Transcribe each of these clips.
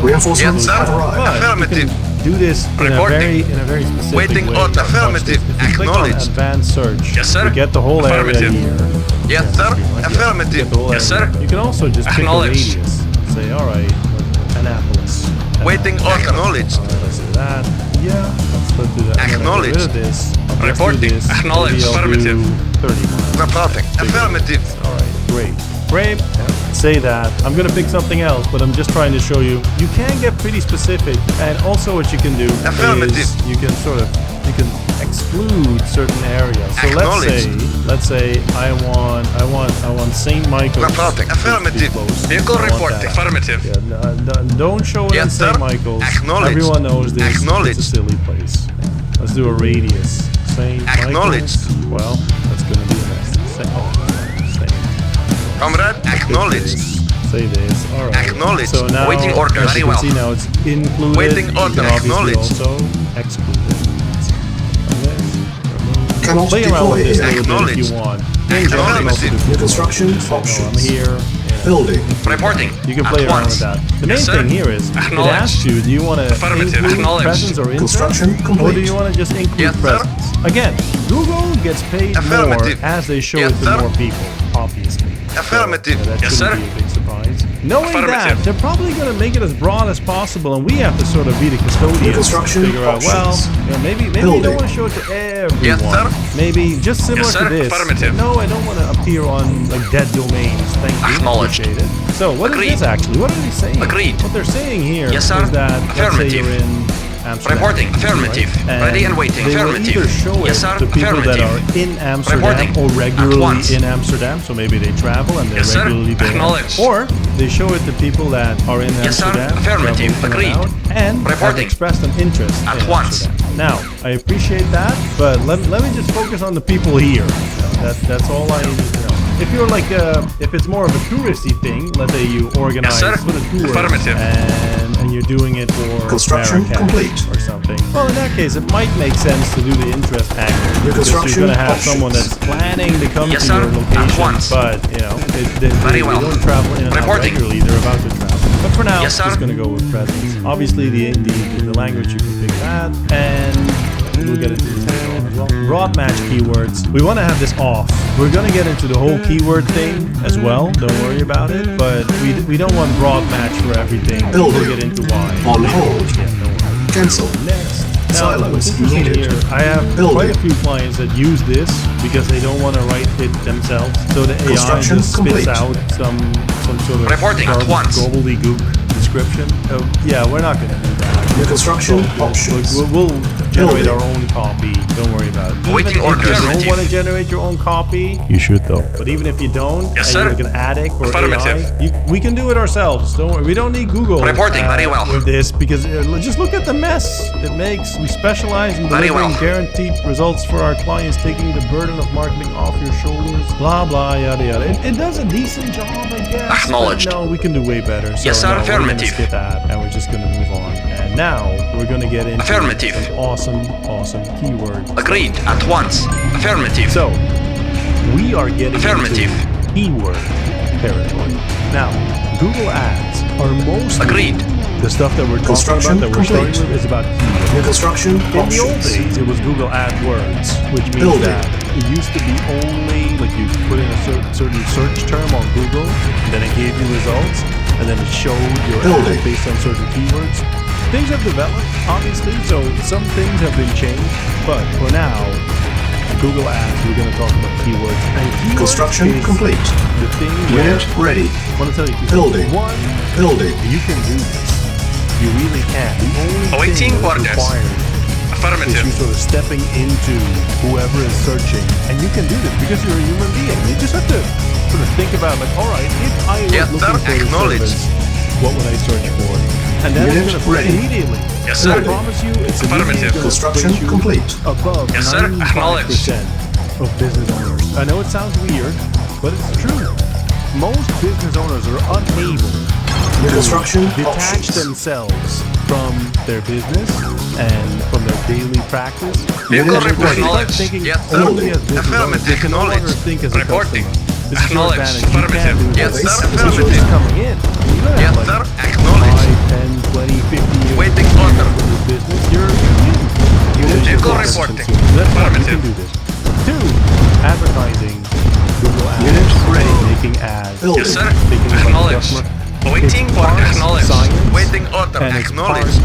Reinforcements Yes, sir. have arrived. But Affirmative. you can do this in a very specific Waiting way. on Watch affirmative. this. If you click on Acknowledged. advanced search, Yes, sir. you get the whole area Affirmative. here. Yes, sir. Affirmative. Get the whole Yes, area. sir. You can also just pick a Acknowledged. radius. Say, all right, Annapolis. Waiting on acknowledged. All right, let's do that. Yeah, let's do that. Acknowledged. I'm gonna get rid of this. I'll just do Reporting. this. Acknowledged. Maybe I'll Affirmative. do 30 miles. Reporting. Affirmative. All right, great. Great. Say that. I'm gonna pick something else, but I'm just trying to show you. You can get pretty specific, and also what you can do Affirmative. is you can exclude certain areas. So let's say I want St. Michael's. Reporting. to be Affirmative. closed. Vehicle I want reporting. that. Affirmative. Yeah, don't show it in Yes, St. sir. Michael's. Acknowledged. Everyone knows this. Acknowledged. It's a silly place. Let's do a radius. St. Acknowledged. Michael's. Well, that's gonna be a mess. St. Comrade, acknowledged. Say this. All right. Acknowledged. So now, Waiting order. as Very you can well. see now, it's included. Waiting You order. can obviously Acknowledged. also exclude it. Remove. Cannot Play around with this a deploy. little bit if you want. In general, you can also do New construction so, no, I'm options. here. Building. Reporting. You can play At around once. with that. The main Yes, sir. thing here is it Acknowledged. asks you, do you want to Affirmative. include Acknowledged. presence or interest? Construction Or do complete. you want to just include Yes, sir. presence? Again, Google gets paid more Affirmative. as they show Yes, it to sir. more people, obviously. Affirmative. So, that Yes, shouldn't sir. be a big surprise. Knowing that, Affirmative. they're probably going to make it as broad as possible, and we have to sort of be the custodians construction to figure out, well, options. maybe you Building. don't want to show it to everyone. Yes, sir. Maybe just similar Yes, sir. to this. Affirmative. No, I don't want to appear on like dead domains. Thank you. Acknowledged. Appreciate it. So what Agreed. is this actually? What are they saying? Agreed. What they're saying here Yes, sir. is that let's say Affirmative. you're in Amsterdam. Reporting. Affirmative. right? Ready and waiting. They will Affirmative. either show Yes, it sir. to people that are Affirmative. in Amsterdam Reporting. or At regularly once. in Amsterdam, so maybe they travel and they're Yes, sir. regularly there. Acknowledged. Or they show it to people that are in Yes, sir. Amsterdam, Affirmative. travel in and Agreed. out, and have Reporting. expressed an interest At in once. Amsterdam. Now, I appreciate that, but let me just focus on the people here. That's all I need to know. If you're like, if it's more of a touristy thing, let's say you organize Yes, sir. for the tours Affirmative. and you're doing it for Construction Marrakesh complete. or something. Well, in that case, it might make sense to do the interest angle because you're construction going to have options. someone that's planning to come Yes, to sir. your At location, once. but they Very well. don't travel in and out Reporting. regularly. They're about to travel. But for now, Yes, sir. just going to go with presence. Obviously, the language you can pick that, and we'll get into this later on as well. Broad match keywords. We want to have this off. We're going to get into the whole keyword thing as well. Don't worry about it. But we don't want broad match for everything. Building. We'll get into why. On hold. Yeah, don't worry. Cancel. Next. Now, Silence what's interesting needed. here, I have Building. quite a few clients that use this because they don't want to write it themselves. So the AI Construction just spits complete. out some sort of Reporting at once. gobbledygook description. Yeah, we're not going to do that. New construction options. We'll generate Building. our own copy. Don't worry about it. Waiting Even order. if you don't Affirmative. want to generate your own copy, you should though. But even if you don't, Yes, and sir. you're like an addict or Affirmative. AI, we can do it ourselves. Don't worry. We don't need Google. Reporting. Very well. With this because just look at the mess it makes. We specialize in Very delivering well. guaranteed results for our clients, taking the burden of marketing off your shoulders. Blah blah yada yada. It does a decent job, I guess. but Acknowledged. No, we can do way better. So Yes, sir. no, we're gonna Affirmative. skip that, and we're just gonna move on. And now we're gonna get into Affirmative. some awesome keywords. Agreed. At once. Affirmative. So we are getting Affirmative. into keyword territory. Now, Google Ads are mostly Agreed. the stuff that we're talking Construction about, that we're starting complete. with, is about keywords. New construction In the old options. days, it was Google AdWords, which means Building. that it used to be only like you put in a certain search term on Google, and then it gave you results, and then it showed your Building. ad based on certain keywords. Things have developed, obviously, so some things have been changed, but for now, Google Ads, we're going to talk about keywords. And keywords Construction is complete. the thing where Unit ready. I want to tell you two Building. things. One, Building. you can do this. You really can. The only Awaiting thing that's orders. required is you Affirmative. sort of stepping into whoever is searching, and you can do this because you're a human being. You just have to sort of think about, like, all right, if I was Yes, looking sir. for this Acknowledged. service, what would I search for? And then Unit it's going to put ready. immediately. Yes, And I sir. promise you, it's Affirmative. immediately Construction gonna complete. place you above Yes, sir. 95% of business owners. I know it sounds weird, but it's true. Most business owners are unable New construction detach options. themselves from their business and from their daily practice. Vehicle Unit report ready. knowledge. Thinking Yes, sir. only as business owners. They can no longer Affirmative. think as a Reporting. customer. This is your Acknowledged. advantage. You can Affirmative. do Yes, this. sir. This is Affirmative. coming in. You're gonna Yes, have sir. like Acknowledged. 5, 10, Yes, sir. Thinking about the Acknowledged. customer. Waiting It's for part acknowledged. science Waiting order. and it's Acknowledged.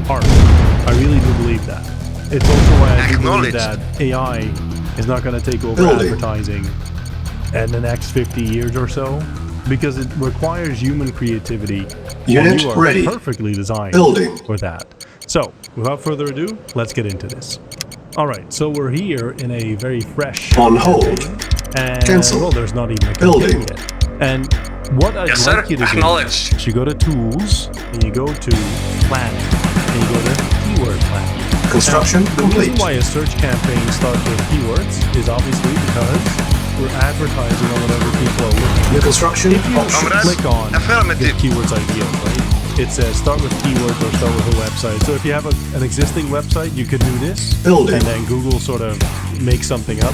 part art. I really do believe that. It's also why I do believe Acknowledged. that AI is not going to take over Building. advertising in the next 50 years or so, because it requires human creativity. Unit and you are ready. perfectly designed Building. for that. So, without further ado, let's get into this. All right, so we're here in a very fresh On hold. and Cancel. well, there's not even a Building. campaign yet. And what I'd Yes, like sir. you to do Acknowledged. is you go to Tools and you go to Planning and you go to Keyword Planning. Construction Now, the complete. reason why a search campaign starts with keywords is obviously because we're advertising on whatever people are looking. New construction If you options. Comrade. click on Affirmative. the keywords idea, right? It says start with keywords or start with a website. So if you have an existing website, you could do this. Building. And then Google sort of makes something up.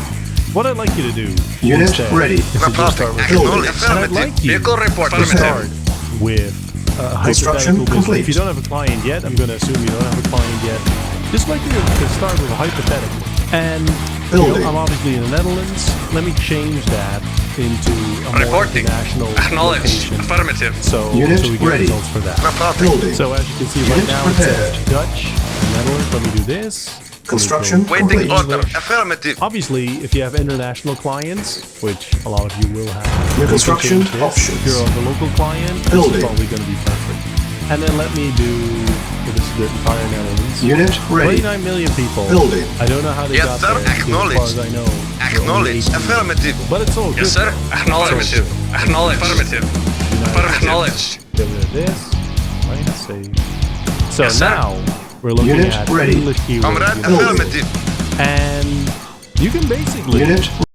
What I'd like you to do Unit instead ready. is to just start with Building. keywords. And I'd like you Vehicle report. to start Affirmative. with Construction hypothetical business. complete. If you don't have a client yet, I'm going to assume you don't have a client yet. Just like you to start with a hypothetical. And Building. I'm obviously in the Netherlands. Let me change that into a more Reporting. international Acknowledged. location. Affirmative. So, Unit so we get ready. results for that. Building. So as you can see right Unit now, it says prepared. Dutch, Netherlands. Let me do this. Construction Let me go Waiting complete. order. Affirmative. Obviously, if you have international clients, which a lot of you will have, New you can construction change this. options. If you're on the local client, this Building. is probably going to be perfect. And then let me do, so this is the entire Netherlands. Unit ready. 29 million people. Building. I don't know how they Yes, got sir. there. Because Acknowledged. as far as I know, there are only Acknowledged. 18 Affirmative. people. But it's all good. Yes, sir. Acknowledged. Acknowledged. Affirmative. Acknowledged. Get rid of this. Right, let's see. So Yes, sir. now we're looking Unit at ready. English keywords. Comrade. you know, Affirmative. and you can basically Unit